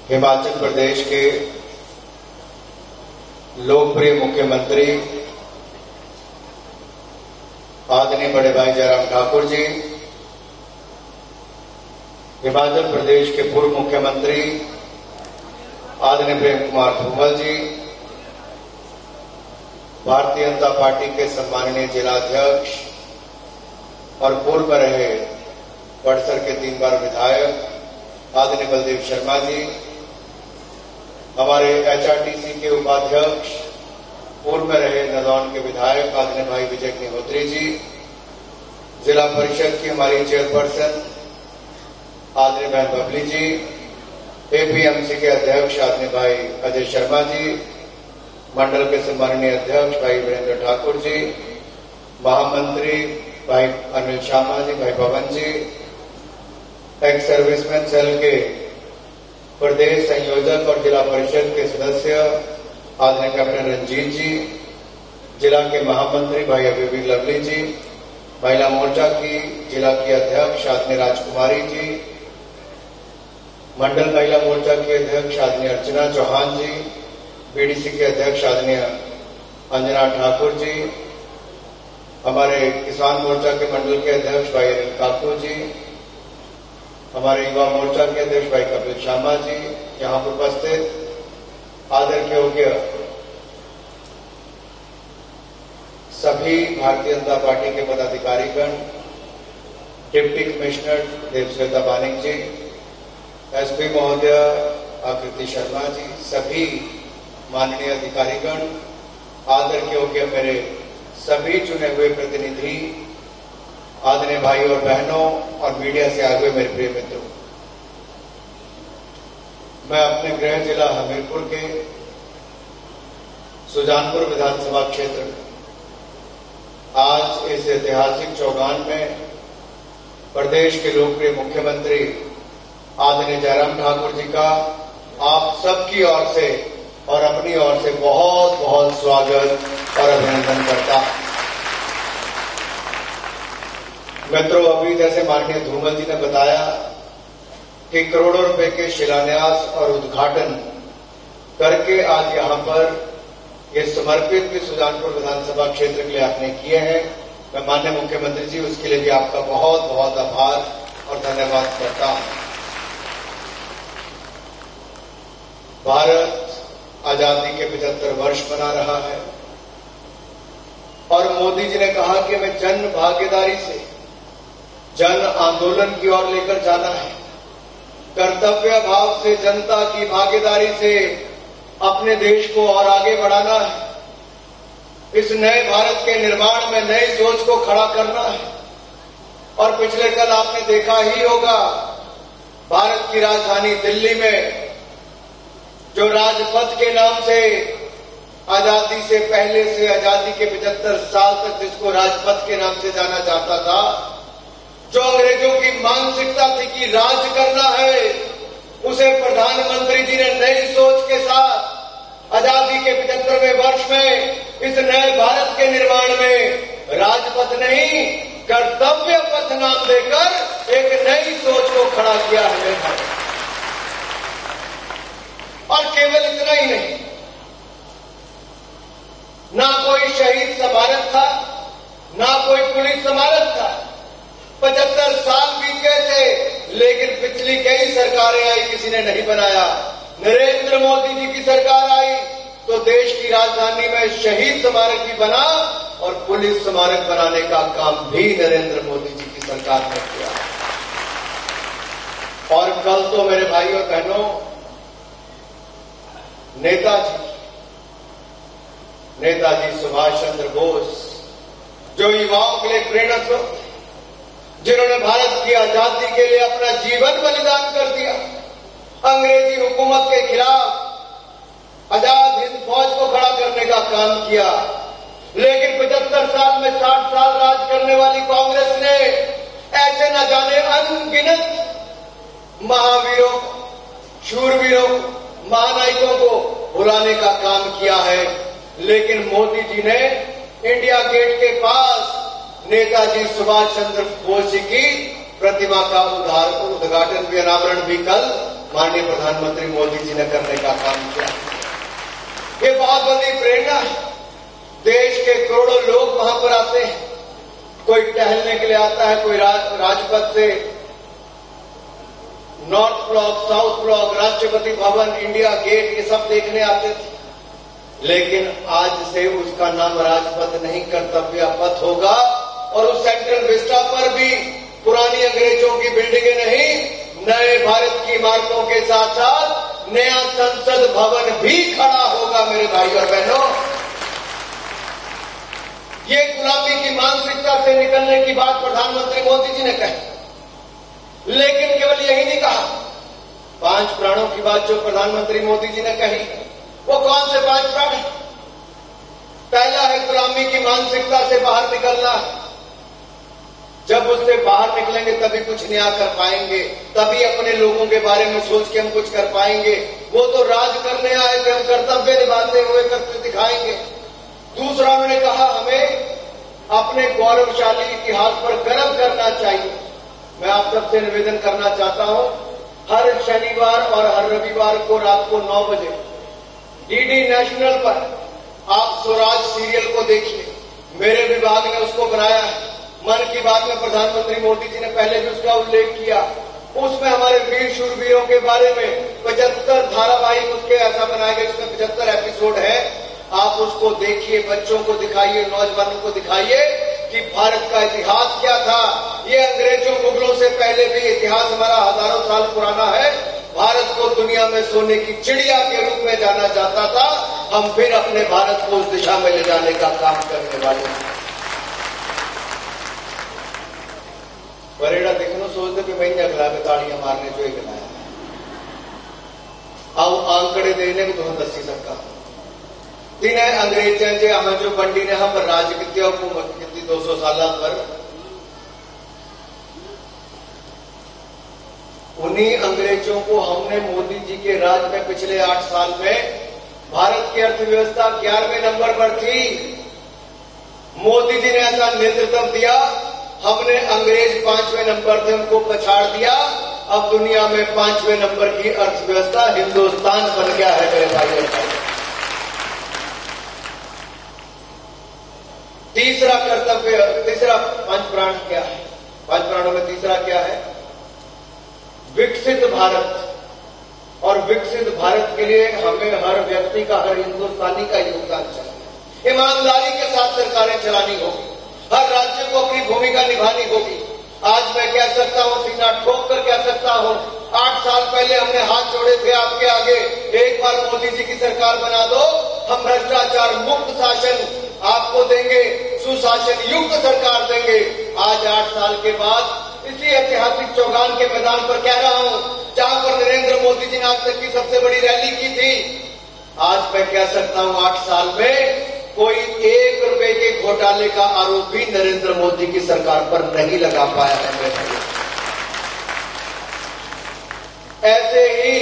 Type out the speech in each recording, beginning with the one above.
हिमाचल प्रदेश के लोकप्रिय मुख्यमंत्री आदरणीय बड़े भाई जयराम ठाकुर जी, हिमाचल प्रदेश के पूर्व मुख्यमंत्री आदरणीय प्रेम कुमार धूमल जी, भारतीय जनता पार्टी के सम्माननीय जिलाध्यक्ष और पूर्व में रहे बड़सर के 3 बार विधायक आदरणीय बलदेव शर्मा जी, हमारे एचआरटीसी के उपाध्यक्ष पूर्व में रहे नदौन के विधायक आदरणीय भाई विजय अग्निहोत्री जी, जिला परिषद की हमारी चेयरपर्सन आदरणीय बहन बबली जी, एपीएमसी के अध्यक्ष आदरणीय भाई अजय शर्मा जी, मंडल के सम्माननीय अध्यक्ष भाई वीरेंद्र ठाकुर जी, महामंत्री भाई अनिल शर्मा जी, भाई पवन जी, एक्स सर्विसमैन सेल के प्रदेश संयोजक और जिला परिषद के सदस्य आदरणीय कैप्टन रंजीत जी, जिला के महामंत्री भाई अभिवीर लवली जी, महिला मोर्चा की जिला की अध्यक्ष आदरणीय राजकुमारी जी, मंडल महिला मोर्चा की अध्यक्ष आदरणीय अर्चना चौहान जी, बीडीसी के अध्यक्ष आदरणीय अंजना ठाकुर जी, हमारे किसान मोर्चा के मंडल के अध्यक्ष भाई अनिल ठाकुर जी, हमारे युवा मोर्चा के अध्यक्ष भाई कपिल शर्मा जी, यहां पर उपस्थित आदर के योग्य सभी भारतीय जनता पार्टी के पदाधिकारीगण, डिप्टी कमिश्नर देवश्वेता बानिक जी, एसपी महोदय आकृति शर्मा जी, सभी माननीय अधिकारीगण, आदर के योग्य मेरे सभी चुने हुए प्रतिनिधि, आदरणीय भाई और बहनों और मीडिया से आए हुए मेरे प्रिय मित्रों, मैं अपने गृह जिला हमीरपुर के सुजानपुर विधानसभा क्षेत्र में आज इस ऐतिहासिक चौगान में प्रदेश के लोकप्रिय मुख्यमंत्री आदरणीय जयराम ठाकुर जी का आप सबकी ओर से और अपनी ओर से बहुत बहुत स्वागत और अभिनंदन करता हूं। मित्रों, अभी जैसे माननीय धूमल जी ने बताया कि करोड़ों रुपए के शिलान्यास और उद्घाटन करके आज यहां पर ये समर्पित भी सुजानपुर विधानसभा क्षेत्र के लिए आपने किए हैं। मैं माननीय मुख्यमंत्री जी उसके लिए भी आपका बहुत बहुत आभार और धन्यवाद करता हूं। भारत आजादी के 75 वर्ष मना रहा है और मोदी जी ने कहा कि हमें जन भागीदारी से जन आंदोलन की ओर लेकर जाना है, कर्तव्य भाव से जनता की भागीदारी से अपने देश को और आगे बढ़ाना है, इस नए भारत के निर्माण में नई सोच को खड़ा करना है। और पिछले कल आपने देखा ही होगा, भारत की राजधानी दिल्ली में जो राजपथ के नाम से आजादी से पहले से आजादी के 75 साल तक जिसको राजपथ के नाम से जाना जाता था, जो अंग्रेजों की मानसिकता थी कि राज करना है, उसे प्रधानमंत्री जी ने नई सोच के साथ आजादी के 75वें वर्ष में इस नए भारत के निर्माण में राजपथ नहीं कर्तव्य पथ नाम देकर एक नई सोच को खड़ा किया है। और केवल इतना ही नहीं, ना कोई शहीद स्मारक था, ना कोई पुलिस स्मारक था। 75 साल बीत गए थे, लेकिन पिछली कई सरकारें आई, किसी ने नहीं बनाया। नरेंद्र मोदी जी की सरकार आई तो देश की राजधानी में शहीद स्मारक भी बना और पुलिस स्मारक बनाने का काम भी नरेंद्र मोदी जी की सरकार ने किया। और कल तो मेरे भाई और बहनों, नेताजी सुभाष चंद्र बोस, जो युवाओं के लिए प्रेरणा स्रोत, जिन्होंने भारत की आजादी के लिए अपना जीवन बलिदान कर दिया, अंग्रेजी हुकूमत के खिलाफ आजाद हिंद फौज को खड़ा करने का काम किया। लेकिन 75 साल में 60 साल राज करने वाली कांग्रेस ने ऐसे न जाने अनगिनत महावीरों, शूरवीरों, महानायकों को बुलाने का काम किया है। लेकिन मोदी जी ने इंडिया गेट के पास नेताजी सुभाष चंद्र बोस जी की प्रतिमा का उद्घाटन भी, अनावरण भी कल माननीय प्रधानमंत्री मोदी जी ने करने का काम किया। ये बहुत बड़ी प्रेरणा है। देश के करोड़ों लोग वहां पर आते हैं, कोई टहलने के लिए आता है, कोई राजपथ से north block, south block, Rashtrapati Bhavan, India gate, ये सब देखने आते थे। लेकिन आज से उसका नाम राजपथ नहीं, कर्तव्य पथ होगा। और उस सेंट्रल विस्टा पर भी पुरानी अंग्रेजों की बिल्डिंगें नहीं, नए भारत की इमारतों के साथ साथ नया संसद भवन भी खड़ा होगा मेरे भाई और बहनों। ये गुलामी की मानसिकता से निकलने की बात प्रधानमंत्री मोदी जी ने कही, लेकिन केवल यही नहीं कहा। 5 प्राणों की बात जो प्रधानमंत्री मोदी जी ने कही, वो कौन से 5 प्राण हैं? पहला है गुलामी की मानसिकता से बाहर निकलना। जब उससे बाहर निकलेंगे तभी कुछ नया कर पाएंगे, तभी अपने लोगों के बारे में सोच के हम कुछ कर पाएंगे। वो तो राज करने आए थे, हम कर्तव्य निभाते हुए करके दिखाएंगे। दूसरा उन्होंने कहा हमें अपने गौरवशाली इतिहास पर गर्व करना चाहिए। मैं आप सबसे निवेदन करना चाहता हूं, हर शनिवार और हर रविवार को रात को 9 बजे डीडी नेशनल पर आप स्वराज सीरियल को देखिए। मेरे विभाग ने उसको बनाया है। मन की बात में प्रधानमंत्री मोदी जी ने पहले भी उसका उल्लेख किया। उसमें हमारे वीर शूरवीरों के बारे में 75 धारावाहिक उसके ऐसा बनाए गए, जिसमें 75 एपिसोड है। आप उसको देखिए, बच्चों को दिखाइए, नौजवानों को दिखाइए कि भारत का इतिहास क्या था। ये अंग्रेजों मुगलों से पहले भी इतिहास हमारा हजारों साल पुराना है। भारत को दुनिया में सोने की चिड़िया के रूप में जाना जाता था। हम फिर अपने भारत को उस दिशा में ले जाने का काम करने वाले हैं। परेड़ा देखना सोचते कि मैं अगला में ताड़ियां मारने जो एक लाया आओ आंकड़े देने को तो दसी सकता तीन अंग्रेजों के हम जो बंडी ने हम राज की हुकूमत की 200 साल पर उन्हीं अंग्रेजों को हमने मोदी जी के राज में पिछले 8 साल में भारत की अर्थव्यवस्था 11वें नंबर पर थी। मोदी जी ने ऐसा नेतृत्व दिया, हमने अंग्रेज 5वें नंबर थे उनको पछाड़ दिया। अब दुनिया में 5वें नंबर की अर्थव्यवस्था हिंदुस्तान बन गया है मेरे भाई और बहनों। तीसरा कर्तव्य, तीसरा 5 प्राण क्या है? 5 प्राणों में तीसरा क्या है? विकसित भारत। और विकसित भारत के लिए हमें हर व्यक्ति का, हर हिंदुस्तानी का योगदान चाहिए। ईमानदारी के साथ सरकारें चलानी होगी, हर राज्य को अपनी भूमिका निभानी होगी। आज मैं कह सकता हूं, सीना ठोक कर कह सकता हूं, 8 साल पहले हमने हाथ जोड़े थे आपके आगे, एक बार मोदी जी की सरकार बना दो, हम भ्रष्टाचार मुक्त शासन आपको देंगे, सुशासन युक्त सरकार देंगे। आज 8 साल के बाद इसी ऐतिहासिक चौगान के मैदान पर कह रहा हूं, जहां पर नरेंद्र मोदी जी ने आज तक की सबसे बड़ी रैली की थी, आज मैं कह सकता हूं 8 साल में कोई 1 रुपए के घोटाले का आरोप भी नरेंद्र मोदी की सरकार पर नहीं लगा पाया है मेरे भाई। ऐसे ही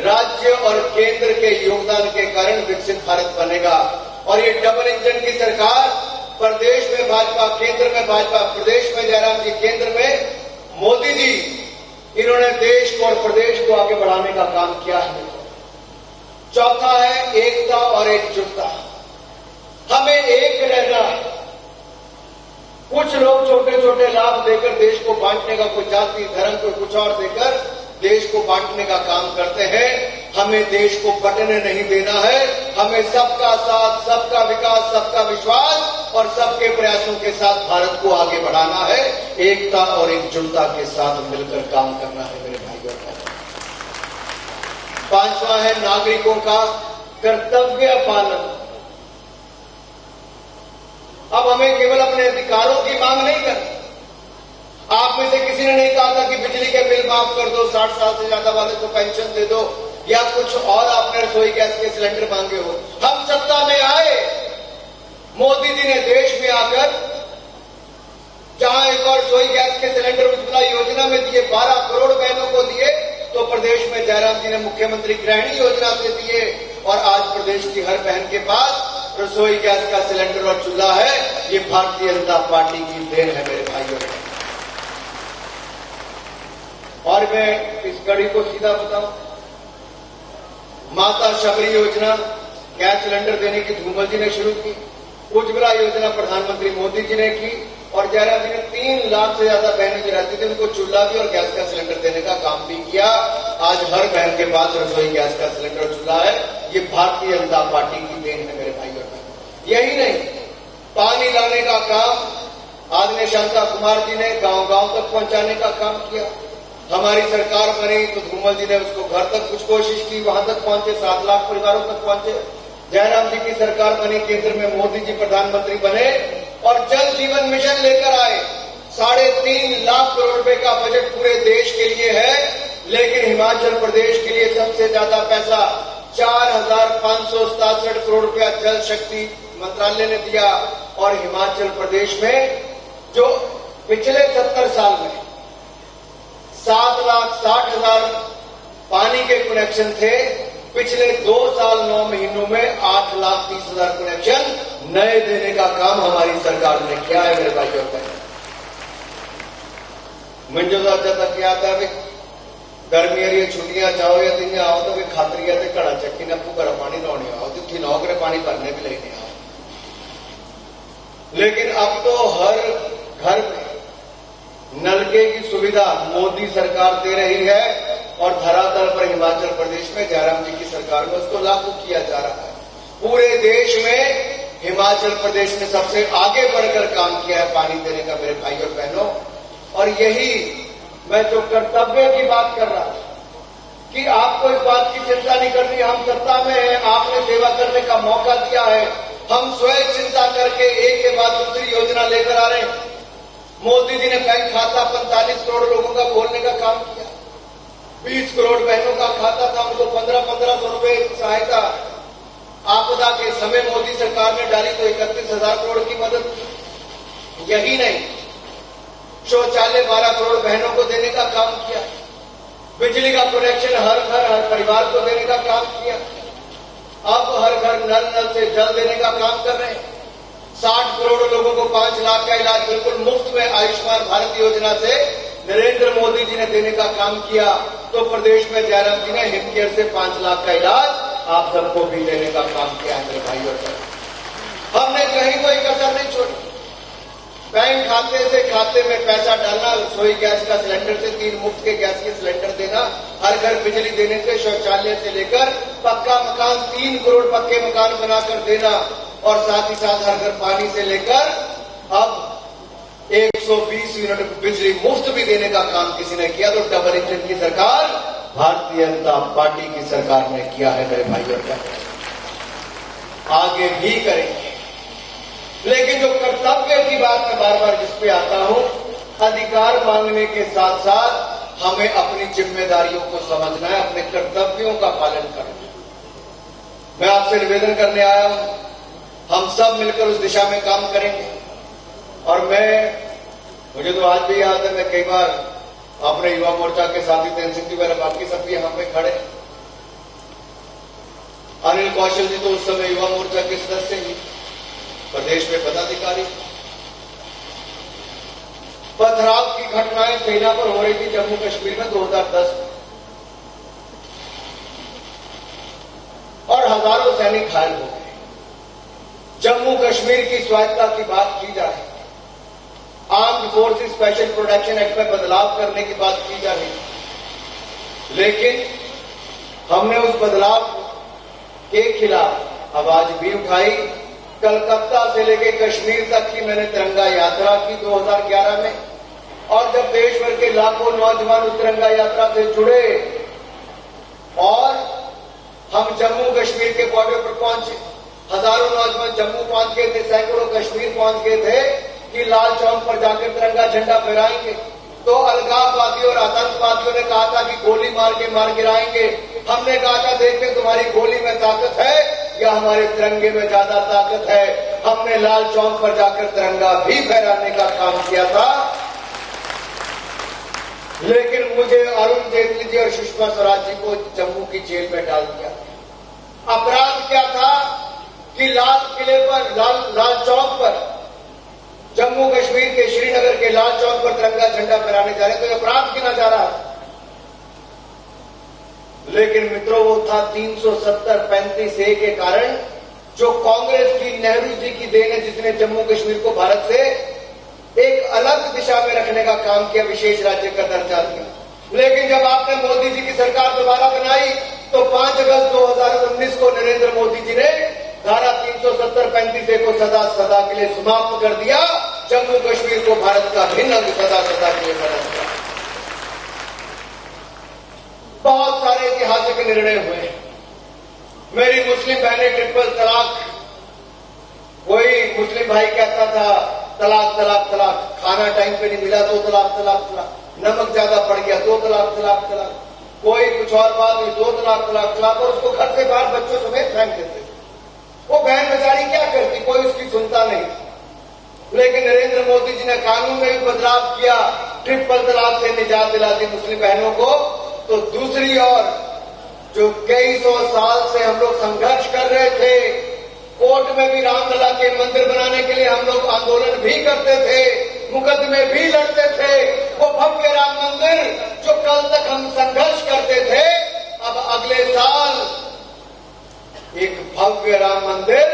राज्य और केंद्र के योगदान के कारण विकसित भारत बनेगा। और ये डबल इंजन की सरकार, प्रदेश में भाजपा, केंद्र में भाजपा, प्रदेश में जयराम जी, केंद्र में मोदी जी, इन्होंने देश को और प्रदेश को आगे बढ़ाने का काम किया है। चौथा है एकता और एकजुटता। हमें एक रहना है। कुछ लोग छोटे छोटे लाभ देकर देश को बांटने का, कोई जाति धर्म कोई कुछ और देकर देश को बांटने का काम करते हैं। हमें देश को बंटने नहीं देना है। हमें सबका साथ, सबका विकास, सबका विश्वास और सबके प्रयासों के साथ भारत को आगे बढ़ाना है। एकता और एकजुटता के साथ मिलकर काम करना है मेरे भाई और बहनों। 5वां है नागरिकों का कर्तव्य पालन। अब हमें केवल अपने अधिकारों की मांग नहीं करनी। आप में से किसी ने नहीं कहा था कि बिजली के बिल माफ कर दो, 60 साल से ज्यादा वाले को पेंशन दे दो, या कुछ और आपने रसोई गैस के सिलेंडर मांगे हो। हम सत्ता में आए, मोदी जी ने देश में आकर जहां एक और रसोई गैस के सिलेंडर उज्ज्वला योजना में दिए, 12 करोड़ बहनों को दिए, तो प्रदेश में जयराम जी ने मुख्यमंत्री गृहिणी योजना से दिए। और आज प्रदेश की हर बहन के पास रसोई गैस का सिलेंडर और चूल्हा है। ये भारतीय जनता पार्टी की देन है मेरे भाइयों। और मैं इस कड़ी को सीधा बताऊं, माता शबरी योजना गैस सिलेंडर देने की धूमल जी ने शुरू की, उज्ज्वला योजना प्रधानमंत्री मोदी जी ने की, और जयराम जी ने 3 लाख से ज्यादा बहनें जो रहती थी उनको चूल्हा भी और गैस का सिलेंडर देने का काम भी किया। आज हर बहन के पास रसोई गैस का सिलेंडर और चूल्हा है। ये भारतीय जनता पार्टी की देन है मेरे भाई और बहन। यही नहीं, पानी लाने का काम आदरणीय शांता कुमार जी ने गांव गांव तक पहुंचाने का काम किया। हमारी सरकार बनी तो धूमल जी ने उसको घर तक कुछ कोशिश की, वहां तक पहुंचे, 7 लाख परिवारों तक पहुंचे। जयराम जी की सरकार बनी, केंद्र में मोदी जी प्रधानमंत्री बने और जल जीवन मिशन लेकर आए। 3.5 लाख करोड़ रुपए का बजट पूरे देश के लिए है, लेकिन हिमाचल प्रदेश के लिए सबसे ज्यादा पैसा 4,567 करोड़ रुपया जल शक्ति मंत्रालय ने दिया। और हिमाचल प्रदेश में जो पिछले 70 साल में 7,60,000 पानी के कनेक्शन थे, पिछले 2 साल 9 महीनों में 8,30,000 कनेक्शन नए देने का काम हमारी सरकार ने किया है मेरे भाइयों और बहनों। मुझे तो अच्छा तक याद है भाई, गर्मी ये छुट्टियां जाओ या दिन आओ तो खातरी है घड़ा चक्की ने आपको घर पानी लाने आओ तो थी नौकरे पानी भरने भी लेने आओ। लेकिन अब तो हर घर में नलके की सुविधा मोदी सरकार दे रही है और धरातल पर हिमाचल प्रदेश में जयराम जी की सरकार में उसको लागू किया जा रहा है। पूरे देश में हिमाचल प्रदेश ने सबसे आगे बढ़कर काम किया है पानी देने का मेरे भाई और बहनों। और यही मैं जो कर्तव्य की बात कर रहा हूं कि आपको इस बात की चिंता नहीं करनी, हम सत्ता में हैं, आपने सेवा करने का मौका दिया है, हम स्वयं चिंता करके एक के बाद दूसरी योजना लेकर आ रहे हैं। मोदी जी ने बैंक खाता 45 करोड़ लोगों का खोलने का काम किया, 20 करोड़ बहनों का खाता था, उनको 1500 रुपए सहायता आपदा के समय मोदी सरकार ने डाली तो 31,000 करोड़ की मदद की। यही नहीं, शौचालय 12 करोड़ बहनों को देने का काम किया, बिजली का कनेक्शन हर घर हर परिवार को देने का काम किया, अब हर घर नल से जल देने का काम कर रहे हैं। 60 करोड़ लोगों को 5 लाख का इलाज बिल्कुल मुफ्त में आयुष्मान भारत योजना से नरेंद्र मोदी जी ने देने का काम किया। तो प्रदेश में जयराम जी ने हिमकेयर से 5 लाख का इलाज आप सबको भी देने का काम किया है मेरे भाई और बहन। हमने कहीं कोई कसर नहीं छोड़ी। बैंक खाते से खाते में पैसा डालना, रसोई गैस का सिलेंडर से 3 मुफ्त के गैस के सिलेंडर देना, हर घर बिजली देने से, शौचालय से लेकर पक्का मकान 3 करोड़ पक्के मकान बनाकर देना, और साथ ही साथ हर घर पानी से लेकर अब 120 यूनिट बिजली मुफ्त भी देने का काम किसी ने किया। तो डबल इंजन की सरकार भारतीय जनता पार्टी की सरकार ने किया है मेरे भाई और बहन, आगे भी करेंगे। लेकिन जो कर्तव्य की बात मैं बार बार जिस पे आता हूं, अधिकार मांगने के साथ साथ हमें अपनी जिम्मेदारियों को समझना है, अपने कर्तव्यों का पालन करना है। मैं आपसे निवेदन करने आया हूं, हम सब मिलकर उस दिशा में काम करेंगे। और मुझे तो आज भी याद है, मैं कई बार अपने युवा मोर्चा के साथी तेनसिंह जी वगैरह बाकी सब भी यहां पे खड़े, अनिल कौशल जी तो उस समय युवा मोर्चा के सदस्य ही, प्रदेश में पदाधिकारी। पथराव की घटनाएं सेना पर हो रही थी जम्मू कश्मीर में 2010 में, और हजारों सैनिक घायल हो गए। जम्मू कश्मीर की स्वायत्तता की बात की जा रही है, armed forces special protection act में बदलाव करने की बात की जा रही है, लेकिन हमने उस बदलाव के खिलाफ आवाज भी उठाई। कलकत्ता से लेकर कश्मीर तक की मैंने तिरंगा यात्रा की 2011 में, और जब देश भर के लाखों नौजवान उस तिरंगा यात्रा से जुड़े और हम जम्मू कश्मीर के बॉर्डर पर पहुंचे, हजारों नौजवान जम्मू पहुंच गए थे, सैकड़ों कश्मीर पहुंच गए थे कि लाल चौक पर जाकर तिरंगा झंडा फहराएंगे, तो अलगाववादियों और आतंकवादियों ने कहा था कि गोली मार के मार गिराएंगे। हमने कहा था देखते तुम्हारी गोली में ताकत है या हमारे तिरंगे में ज्यादा ताकत है। हमने लाल चौक पर जाकर तिरंगा भी फहराने का काम किया था, लेकिन मुझे अरुण जेटली जी और सुषमा स्वराज जी को जम्मू की जेल में डाल दिया। अपराध क्या था कि लाल किले पर, लाल चौक पर, जम्मू कश्मीर के श्रीनगर के लाल चौक पर तिरंगा झंडा फहराने जा रहे, तो अपराध गिना जा रहा है। लेकिन मित्रों वो था 370-35 के कारण, जो कांग्रेस की, नेहरू जी की देन है, जिसने जम्मू कश्मीर को भारत से एक अलग दिशा में रखने का काम किया, विशेष राज्य का दर्जा दिया। लेकिन जब आपने मोदी जी की सरकार दोबारा बनाई तो 5 अगस्त 2019 को नरेंद्र मोदी जी ने धारा 370-35 को सदा सदा के लिए समाप्त कर दिया। जम्मू कश्मीर को भारत का भिन्न अंग सदा सदा के लिए बना दिया। बहुत सारे ऐतिहासिक निर्णय हुए। मेरी मुस्लिम बहनें ट्रिपल तलाक, कोई मुस्लिम भाई कहता था तलाक तलाक तलाक, खाना टाइम पे नहीं मिला 2 तलाक तलाक तलाक, नमक ज्यादा पड़ गया 2 तलाक तलाक तलाक, कोई कुछ और बात हुई 2 तलाक तलाक तलाक, और उसको घर से बाहर बच्चों समेत फेंक देते। वो बहन बेचारी क्या करती, कोई उसकी सुनता नहीं। लेकिन नरेंद्र मोदी जी ने कानून में भी बदलाव किया, ट्रिपल तलाक से निजात दिला दी मुस्लिम बहनों को। तो दूसरी ओर जो कई 100 साल से हम लोग संघर्ष कर रहे थे, कोर्ट में भी रामलला के मंदिर बनाने के लिए हम लोग आंदोलन भी करते थे, मुकदमे भी लड़ते थे, वो भव्य राम मंदिर जो कल तक हम संघर्ष करते थे, अब अगले साल एक भव्य राम मंदिर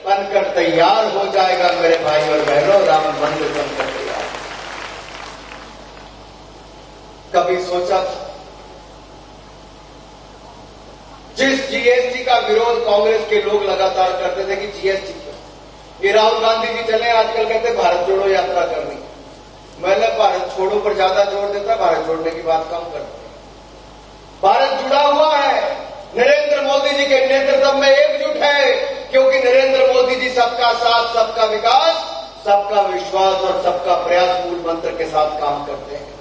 बनकर तैयार हो जाएगा। मेरे भाई और बहनों, राम मंदिर बनकर तैयार। कभी सोचा था जिस जीएसटी का विरोध कांग्रेस के लोग लगातार करते थे कि जीएसटी क्यों, ये राहुल गांधी जी चले आजकल कहते भारत जोड़ो यात्रा करनी। मैंने भारत छोड़ो पर ज्यादा जोर देता, भारत जोड़ने की बात कम करते। भारत जुड़ा हुआ है, नरेंद्र मोदी जी के नेतृत्व में एकजुट है, क्योंकि नरेंद्र मोदी जी सबका साथ, सबका विकास, सबका विश्वास और सबका प्रयास मूल मंत्र के साथ काम करते हैं।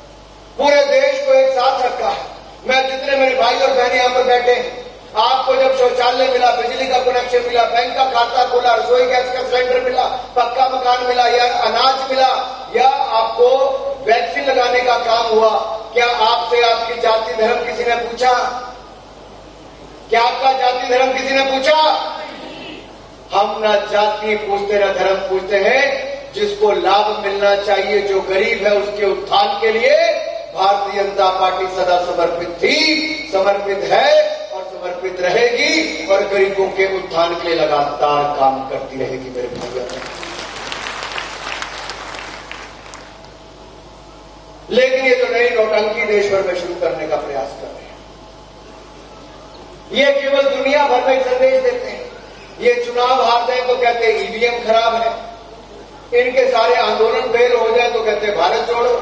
पूरे देश को एक साथ रखा है। मैं जितने मेरे भाई और बहन यहां पर बैठे हैं, आपको जब शौचालय मिला, बिजली का कनेक्शन मिला, बैंक का खाता खुला, रसोई गैस का सिलेंडर मिला, पक्का मकान मिला, या अनाज मिला, या आपको वैक्सीन लगाने का काम हुआ, क्या आपसे आपकी जाति धर्म किसी ने पूछा? क्या आपका जाति धर्म किसी ने पूछा? हम ना जाति पूछते ना धर्म पूछते हैं। जिसको लाभ मिलना चाहिए, जो गरीब है, उसके उत्थान के लिए भारतीय जनता पार्टी सदा समर्पित थी, समर्पित है और समर्पित रहेगी, और गरीबों के उत्थान के लिए लगातार काम करती रहेगी। मेरे भाइयों, लेकिन ये जो नई नौटंकी देश भर में शुरू करने का प्रयास कर रहे हैं, ये केवल दुनिया भर में संदेश देते हैं। ये चुनाव हार जाए तो कहते हैं ईवीएम खराब है, इनके सारे आंदोलन फेल हो जाए तो कहते हैं भारत जोड़ो।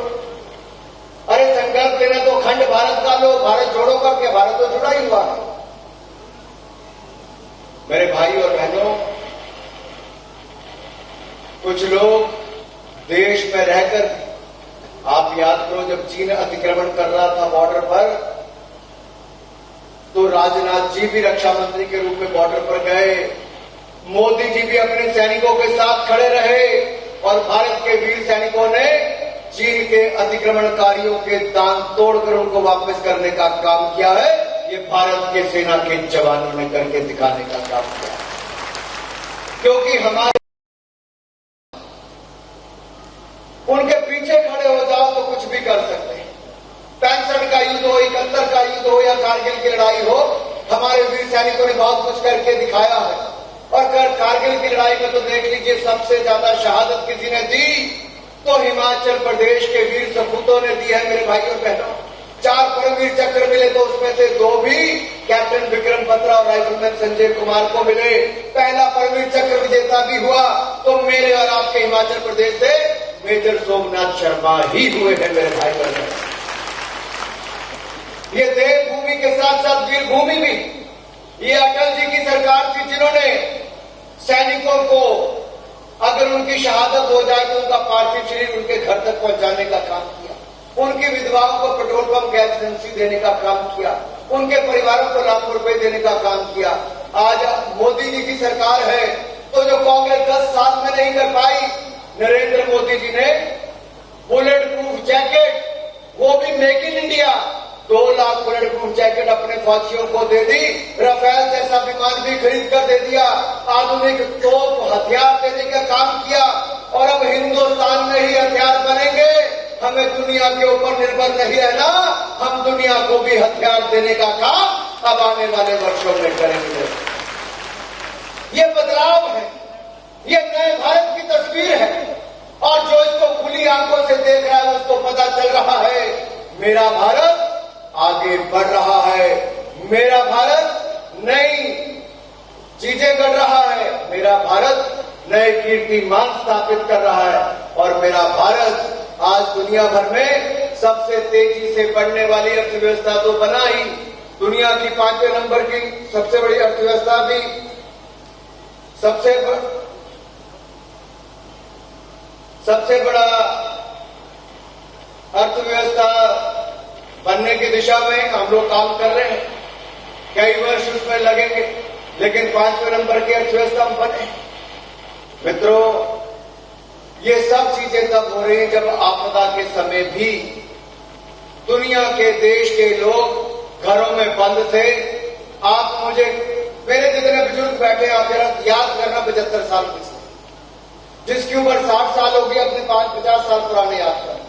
अरे संकल्प लेना तो खंड भारत का लो, भारत जोड़ो का क्या? भारत तो जुड़ा ही हुआ है। मेरे भाई और बहनों, कुछ लोग देश में रहकर, आप याद करो जब चीन अतिक्रमण कर रहा था बॉर्डर पर, तो राजनाथ जी भी रक्षा मंत्री के रूप में बॉर्डर पर गए, मोदी जी भी अपने सैनिकों के साथ खड़े रहे, और भारत के वीर सैनिकों ने चीन के अतिक्रमणकारियों के दांत तोड़कर उनको वापस करने का काम किया है। ये भारत के सेना के जवानों ने करके दिखाने का काम किया, क्योंकि हमारे उनके पीछे खड़े हो जाओ तो कुछ भी कर सकते हैं। 65 का युद्ध हो, 71 का युद्ध हो, या कारगिल की लड़ाई हो, हमारे वीर सैनिकों ने बहुत कुछ करके दिखाया है। और कारगिल की लड़ाई में तो देख लीजिए, सबसे ज्यादा शहादत किसी ने दी तो हिमाचल प्रदेश के वीर सपूतों ने दी है। मेरे भाई और बहनों, 4 परमवीर चक्र मिले, तो उसमें से 2 भी कैप्टन विक्रम बत्रा और राइफलमैन संजय कुमार को मिले। पहला परमवीर चक्र विजेता भी हुआ तो मेरे और आपके हिमाचल प्रदेश से मेजर सोमनाथ शर्मा ही हुए हैं। मेरे भाई बहनों, ये देवभूमि के साथ साथ वीर भूमि भी, ये अटल जी की सरकार थी जिन्होंने सैनिकों को अगर उनकी शहादत हो जाए तो उनका पार्थिव शरीर उनके घर तक पहुंचाने का काम किया, उनकी विधवाओं को पेट्रोल पंप गैस एजेंसी देने का काम किया, उनके परिवारों को लाखों रुपए देने का काम किया। आज मोदी जी की सरकार है, तो जो कांग्रेस 10 साल में नहीं कर पाई, नरेंद्र मोदी जी ने बुलेट प्रूफ जैकेट, वो भी make in India, 2 lakh bullet proof jacket अपने फौजियों को दे दी, राफेल जैसा विमान भी खरीद कर दे दिया, आधुनिक तोप हथियार देने का काम किया, और अब हिंदुस्तान में ही हथियार बनेंगे। हमें दुनिया के ऊपर निर्भर नहीं रहना, हम दुनिया को भी हथियार देने का काम अब आने वाले वर्षों में करेंगे। ये बदलाव है, ये नए भारत की तस्वीर है, और जो इसको खुली आंखों से देख रहा है उसको पता चल रहा है मेरा भारत आगे बढ़ रहा है, मेरा भारत नई चीजें कर रहा है, मेरा भारत नए कीर्तिमान स्थापित कर रहा है, और मेरा भारत आज दुनिया भर में सबसे तेजी से बढ़ने वाली अर्थव्यवस्था तो बना ही, दुनिया की 5वें नंबर की सबसे बड़ी अर्थव्यवस्था भी, सबसे बड़ा अर्थव्यवस्था बनने की दिशा में हम लोग काम कर रहे हैं। कई वर्ष उसमें लगेंगे, लेकिन 5वें नंबर की अर्थव्यवस्था हम बने। मित्रों, ये सब चीजें तब हो रही हैं जब आपदा के समय भी दुनिया के देश के लोग घरों में बंद थे। आप मुझे, मेरे जितने बुजुर्ग बैठे आप जरा याद करना 75 साल पिछले, जिसकी उम्र 60 साल होगी अपने 50 साल पुराने याद करना।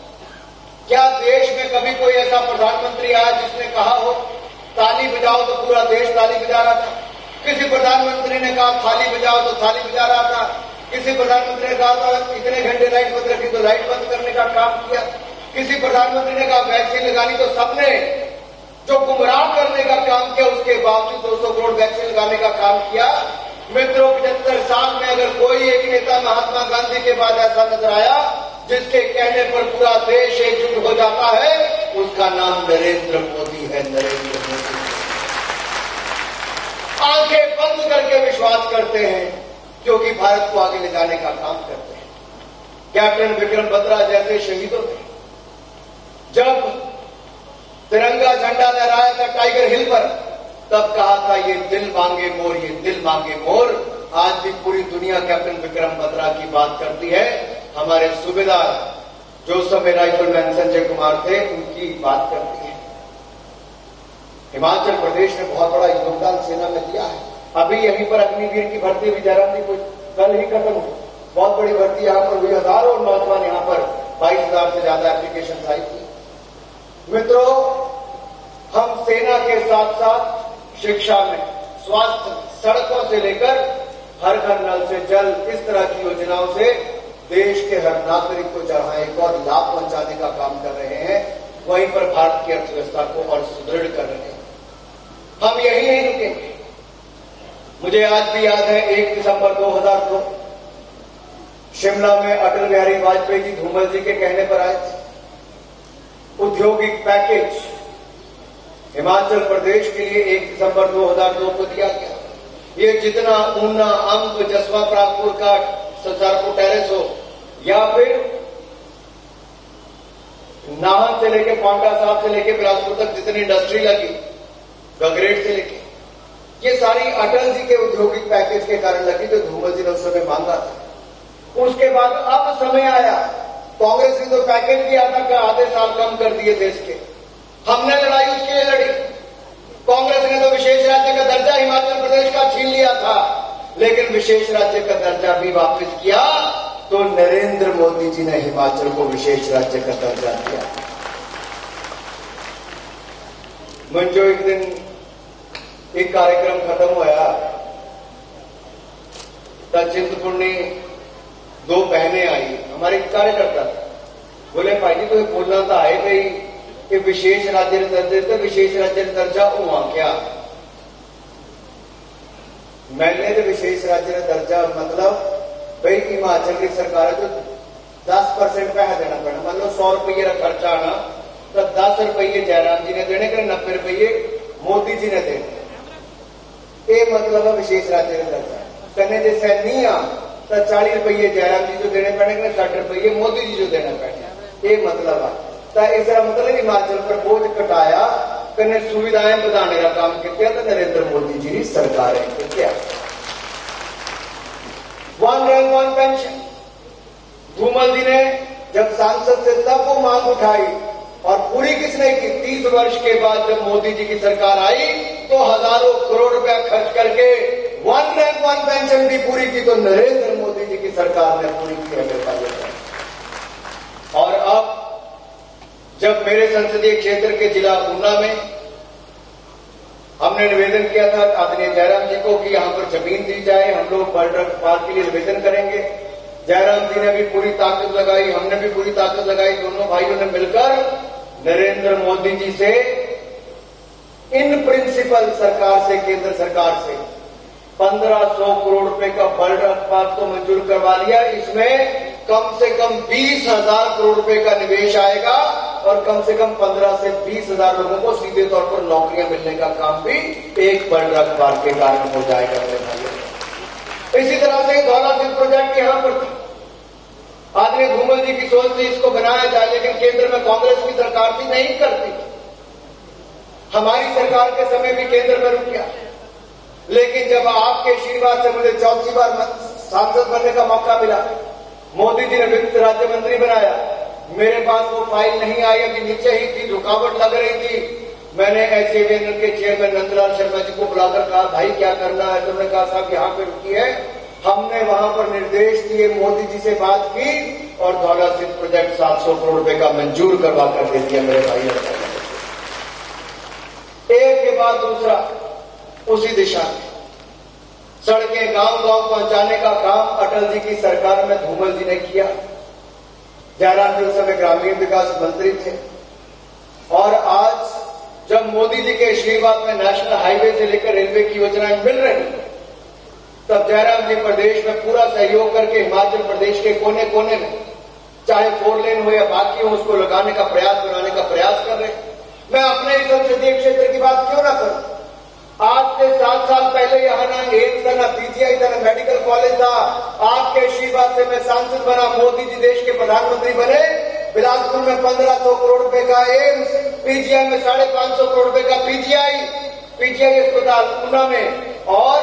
क्या देश में कभी कोई ऐसा प्रधानमंत्री आया जिसने कहा हो ताली बजाओ तो पूरा देश ताली बजा रहा था? किसी प्रधानमंत्री ने कहा थाली बजाओ तो थाली बजा रहा था? किसी प्रधानमंत्री ने कहा था इतने घंटे लाइट बंद रखी तो लाइट बंद करने का काम किया? किसी प्रधानमंत्री ने कहा वैक्सीन लगानी तो सबने जो गुमराह करने का काम किया उसके बावजूद 200 करोड़ वैक्सीन लगाने का काम किया। मित्रों, 75 साल में अगर कोई एक नेता महात्मा गांधी के बाद ऐसा नजर आया जिसके कहने पर पूरा देश एकजुट हो जाता है, उसका नाम नरेंद्र मोदी है। नरेंद्र मोदी आंखें बंद करके विश्वास करते हैं क्योंकि भारत को आगे ले जाने का काम करते हैं। कैप्टन विक्रम बत्रा जैसे शहीदों ने जब तिरंगा झंडा लहराया था टाइगर हिल पर, तब कहा था ये दिल मांगे मोर, ये दिल मांगे मोर। आज भी पूरी दुनिया कैप्टन विक्रम बत्रा की बात करती है। हमारे सूबेदार जो समय राइफलमैन संजय कुमार थे उनकी बात करती है। हिमाचल प्रदेश ने बहुत बड़ा योगदान सेना में दिया है। अभी यहीं पर अग्निवीर की भर्ती भी जयराम जी कल ही खत्म हुई, बहुत बड़ी भर्ती यहां पर हुई। हजारों नौजवान यहां पर 22,000 से ज्यादा एप्लीकेशन आई थी। मित्रों, हम सेना के साथ साथ शिक्षा में, स्वास्थ्य, सड़कों से लेकर हर घर नल से जल, इस तरह की योजनाओं से देश के हर नागरिक को जहां एक और लाभ पहुंचाने का काम कर रहे हैं, वहीं पर भारत की अर्थव्यवस्था को और सुदृढ़ कर रहे हैं। हम यही नहीं रुकेंगे। मुझे आज भी याद है 1 दिसंबर 2002 शिमला में अटल बिहारी वाजपेयी जी धूमल जी के कहने पर आए थे। औद्योगिक पैकेज हिमाचल प्रदेश के लिए 1 दिसंबर 2002 को दिया गया। ये जितना ऊना, अंब, जसवा, प्रागपुर का सरदारपुर टेरेस हो या फिर नाहन से लेके पांडा साहब से लेके बिलासपुर तक जितनी इंडस्ट्री लगी, गगरेट से लेके, ये सारी अटल जी के औद्योगिक पैकेज के कारण लगी जो धूमल जी ने उस समय मांगा था। उसके बाद अब समय आया, कांग्रेस ने तो पैकेज भी आधे साल कम कर दिए थे इसके, हमने लड़ाई उसके लिए लड़ी। कांग्रेस ने तो विशेष राज्य का दर्जा हिमाचल प्रदेश का छीन लिया था, लेकिन विशेष राज्य का दर्जा भी वापस किया तो नरेंद्र मोदी जी ने हिमाचल को विशेष राज्य का दर्जा दिया। मुझे एक दिन एक कार्यक्रम खत्म होया तो चिंतपूर्णी 2 बहनें आई, हमारे कार्यकर्ता बोले भाई जी तो बोलना तो आए गई कि विशेष राज्य दर्जे तो विशेष राज्य दर्जा हुआ क्या? मैंने तो विशेष राज्य दर्जा मतलब भाई हिमाचल की सरकार जो 10% पैसा देना पड़ना, मतलब 100 रुपये का खर्चा आना तो 10 रुपये जयराम जी ने देने के 90 रुपये मोदी जी ने देने। ये मतलब है विशेष राज्य का दर्जा। कहने जैसे नहीं आ तो 40 रुपये जयराम जी जो देने पड़ेंगे, 60 रुपये मोदी जी जो देना पड़ेगा। ये मतलब है तो इसका मतलब हिमाचल पर बोझ कटाया कने सुविधाएं बढ़ाने का काम किया तो नरेंद्र मोदी जी की सरकार है क्या? 1 रैंक 1 पेंशन धूमल जी ने जब सांसद से तब वो मांग उठाई और पूरी किसने की? 30 वर्ष के बाद जब मोदी जी की सरकार आई तो हजारों करोड़ रुपया खर्च करके 1 रैंक 1 पेंशन भी पूरी की तो नरेंद्र मोदी जी की सरकार ने पूरी की है। और अब जब मेरे संसदीय क्षेत्र के जिला ऊना में हमने निवेदन किया था आदरणीय जयराम जी को कि यहां पर जमीन दी जाए, हम लोग बर्ड पार्क के लिए निवेदन करेंगे। जयराम जी ने भी पूरी ताकत लगाई, हमने भी पूरी ताकत लगाई, दोनों भाइयों ने मिलकर नरेंद्र मोदी जी से इन प्रिंसिपल सरकार से, केंद्र सरकार से 1500 करोड़ रुपए का बर्ड पार्क तो मंजूर करवा लिया। इसमें कम से कम 20,000 करोड़ रुपए का निवेश आएगा और कम से कम 15 से 20,000 लोगों को सीधे तौर पर नौकरियां मिलने का काम भी एक बर्ड पार्क के कारण हो जाएगा मेरे भाइयों। इसी तरह से धौलासिर प्रोजेक्ट यहां पर था। आदरणीय धूमल जी की सोच थी इसको बनाया जाए, लेकिन केंद्र में कांग्रेस की सरकार थी, नहीं करती। हमारी सरकार के समय भी केंद्र में रुक गया, लेकिन जब आपके आशीर्वाद से मुझे 4थी बार सांसद बनने का मौका मिला, मोदी जी ने वित्त राज्य मंत्री बनाया, मेरे पास वो फाइल नहीं आई, अभी नीचे ही थी, रुकावट लग रही थी। मैंने एसजेवीएनएल के चेयरमैन नंदलाल शर्मा जी को बुलाकर कहा, भाई क्या करना है? तुमने कहा साहब यहां पे रुकी है। हमने वहां पर निर्देश दिए, मोदी जी से बात की और धौलासिर प्रोजेक्ट 700 करोड़ रुपए का मंजूर करवा कर दे दिया मेरे भाई। एक के बाद दूसरा उसी दिशा में सड़कें गांव-गांव पहुंचाने का काम अटल जी की सरकार में धूमल जी ने किया। जयराम जी उस समय ग्रामीण विकास मंत्री थे और आज जब मोदी जी के आशीर्वाद में नेशनल हाईवे से लेकर रेलवे की योजनाएं मिल रही, तब जयराम जी प्रदेश में पूरा सहयोग करके हिमाचल प्रदेश के कोने कोने में, चाहे 4 लेन हो या बाकी हो, उसको लगाने का प्रयास, बनाने का प्रयास कर रहे। मैं अपने ही संसदीय क्षेत्र की बात क्यों ना करूं? आज से 7 साल पहले यहां ना एम्स था, ना पीजीआई था, ना मेडिकल कॉलेज था। आपके आशीर्वाद से मैं सांसद बना, मोदी जी देश के प्रधानमंत्री बने। बिलासपुर में 1500 करोड़ रुपए का एम्स, पीजीआई में 550 करोड़ रुपए का पीजीआई अस्पताल ऊना में, और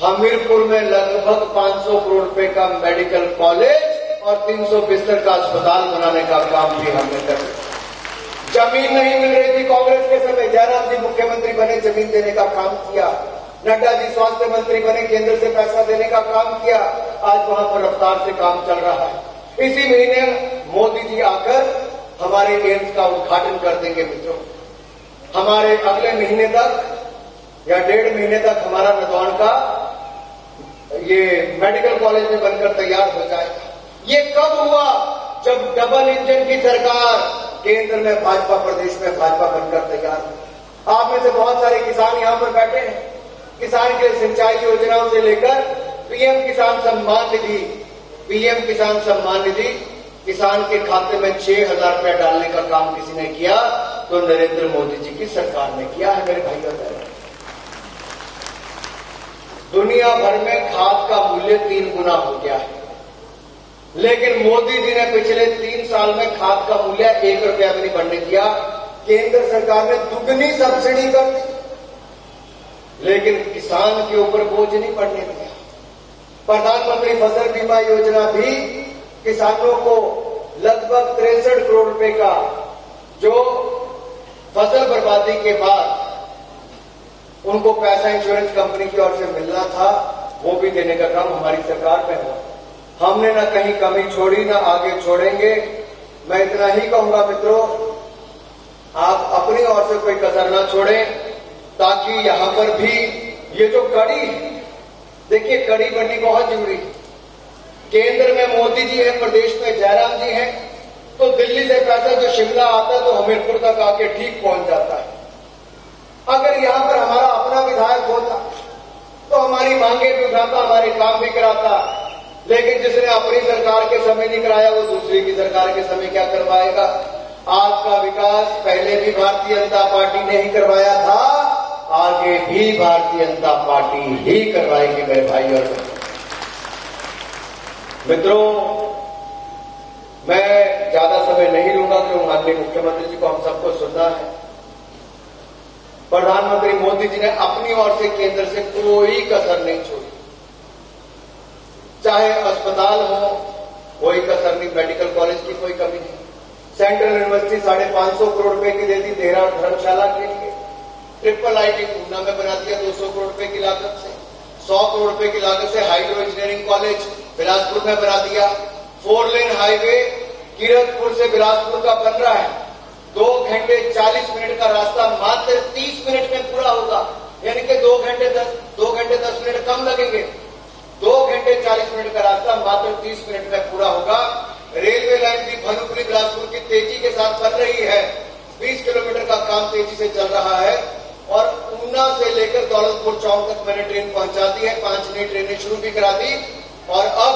हमीरपुर में लगभग 500 करोड़ रुपए का मेडिकल कॉलेज और 300 बिस्तर का अस्पताल बनाने का काम भी हमने कर दिया। जमीन नहीं मिल रही थी कांग्रेस के समय, जयराम जी मुख्यमंत्री बने, जमीन देने का काम किया। नड्डा जी स्वास्थ्य मंत्री बने, केंद्र से पैसा देने का काम किया। आज वहां पर रफ्तार से काम चल रहा है। इसी महीने मोदी जी आकर हमारे एम्स का उद्घाटन कर देंगे मित्रों। हमारे अगले महीने तक या 1.5 महीने तक हमारा नदौन का ये मेडिकल कॉलेज में बनकर तैयार हो जाएगा। ये कब हुआ? जब डबल इंजन की सरकार केंद्र में भाजपा, प्रदेश में भाजपा बनकर तैयार हुई। आप में से बहुत सारे किसान यहां पर बैठे हैं। किसान के सिंचाई योजनाओं से लेकर पीएम किसान सम्मान निधि, किसान के खाते में 6,000 रुपया डालने का काम किसी ने किया तो नरेंद्र मोदी जी की सरकार ने किया है मेरे भाइयों बहनों। दुनिया भर में खाद का मूल्य 3 गुना हो गया है, लेकिन मोदी जी ने पिछले 3 साल में खाद का मूल्य 1 रुपया भी नहीं बढ़ने दिया। केंद्र सरकार ने दुगनी सब्सिडी कर दी, लेकिन किसान के ऊपर बोझ नहीं पड़ने दिया। प्रधानमंत्री फसल बीमा योजना भी किसानों को लगभग 63 करोड़ रुपए का, जो फसल बर्बादी के बाद उनको पैसा इंश्योरेंस कंपनी की ओर से मिलना था, वो भी देने का काम हमारी सरकार में हुआ। हमने न कहीं कमी छोड़ी, न आगे छोड़ेंगे। मैं इतना ही कहूंगा मित्रों, आप अपनी ओर से कोई कसर न छोड़ें, ताकि यहां पर भी ये जो कड़ी है, देखिए कड़ी बननी बहुत जरूरी है। केंद्र में मोदी जी है, प्रदेश में जयराम जी हैं, तो दिल्ली से पैसा जो शिमला आता है तो हमीरपुर तक आके ठीक पहुंच जाता है। अगर यहां पर हमारा अपना विधायक होता तो हमारी मांगे भी उठाता, हमारे काम भी कराता, लेकिन जिसने अपनी सरकार के समय नहीं कराया वो दूसरी की सरकार के समय क्या करवाएगा? आपका विकास पहले भी भारतीय जनता पार्टी ने ही करवाया था, आगे भी भारतीय जनता पार्टी ही करवाएगी मेरे भाई और मित्रों। मैं ज्यादा समय नहीं लूंगा क्योंकि माननीय मुख्यमंत्री जी को हम सबको सुनना है। प्रधानमंत्री मोदी जी ने अपनी ओर से केंद्र से कोई कसर नहीं छोड़ी, चाहे अस्पताल हो कोई कसर नहीं, मेडिकल कॉलेज की कोई कमी नहीं। सेंट्रल यूनिवर्सिटी 550 करोड़ रुपए की दे दी देहरा धर्मशाला के लिए। ट्रिपल आईटी ऊना में बना दिया 200 करोड़ रुपए की लागत से। 100 करोड़ रुपए की लागत से हाइड्रो इंजीनियरिंग कॉलेज बिलासपुर में बना दिया। 4 लेन हाईवे किरतपुर से बिलासपुर का बन रहा है। 2 घंटे 40 मिनट का रास्ता मात्र 30 मिनट में पूरा होगा, यानी कि 2 घंटे 10 मिनट कम लगेंगे। 2 घंटे 40 मिनट का रास्ता मात्र 30 मिनट में पूरा होगा। रेलवे लाइन भी भानुपुरी बिलासपुर की तेजी के साथ बन रही है। 20 किलोमीटर का काम तेजी से चल रहा है और ऊना से लेकर दौलतपुर चौक तक मैंने ट्रेन पहुंचा दी है। 5 नई ट्रेनें शुरू भी करा दी और अब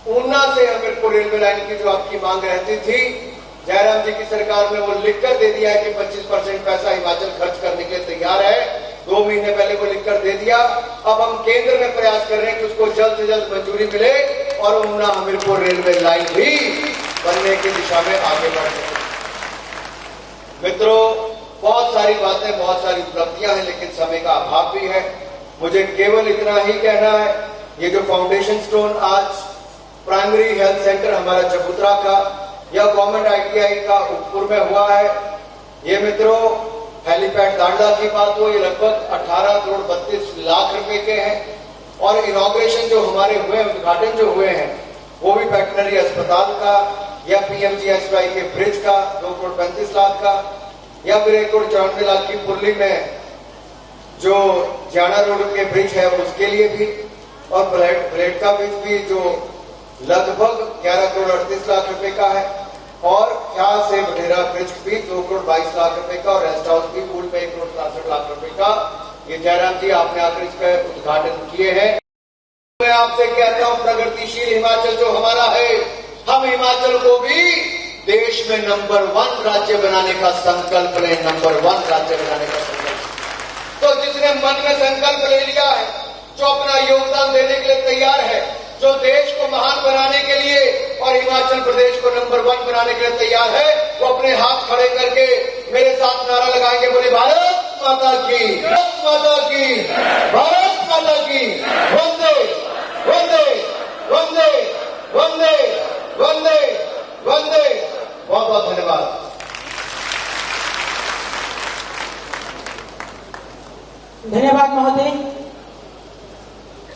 ऊना से हमीरपुर रेलवे लाइन की जो आपकी मांग रहती थी, जयराम जी की सरकार ने वो लिखकर दे दिया है कि 25% पैसा हिमाचल खर्च करने के लिए तैयार है। 2 महीने पहले वो लिखकर दे दिया। अब हम केंद्र में प्रयास कर रहे हैं कि उसको जल्द से जल्द मंजूरी मिले और ऊना हमीरपुर रेलवे लाइन भी बनने की दिशा में आगे बढ़ सके। मित्रों, बहुत सारी बातें, बहुत सारी उपलब्धियां हैं, लेकिन समय का अभाव भी है। मुझे केवल इतना ही कहना है, ये जो फाउंडेशन स्टोन आज प्राइमरी हेल्थ सेंटर हमारा चबूतरा का या गवर्नमेंट ITI का उपपुर में हुआ है, ये मित्रों हेलीपैड दांडा की बात हो, ये लगभग 18 करोड़ 32 लाख रुपए के हैं। और इनॉग्रेशन जो हमारे हुए, उद्घाटन जो हुए हैं, वो भी वेटनरी अस्पताल का या PMGSY के ब्रिज का 2 करोड़ 35 लाख का, या फिर 1 करोड़ 94 लाख की पुरली में जो जाना रोड के ब्रिज है उसके लिए भी, और ब्लेड का ब्रिज भी जो लगभग 11 करोड़ 38 लाख रुपए का है, और ख्याल से बढेरा ब्रिज भी 2 करोड़ 22 लाख रुपए का, और रेस्ट हाउस भी पुल में 1 करोड़ 67 लाख रुपए का। ये जयराम जी आपने आकर इसका उद्घाटन किए हैं। मैं आपसे कहता हूं, प्रगतिशील हिमाचल जो हमारा है, हम हिमाचल को भी देश में नंबर 1 राज्य बनाने का संकल्प लें, नंबर 1 राज्य बनाने का संकल्प। तो जिसने मन में संकल्प ले लिया है, जो अपना योगदान देने के लिए तैयार है, जो देश को महान बनाने के लिए और हिमाचल प्रदेश को नंबर 1 बनाने के लिए तैयार है, वो अपने हाथ खड़े करके मेरे साथ नारा लगाएंगे, बोले भारत माता की, भारत माता की, भारत माता की, वंदे वंदे वंदे वंदे वंदे वंदे। बहुत बहुत धन्यवाद। धन्यवाद महोदय।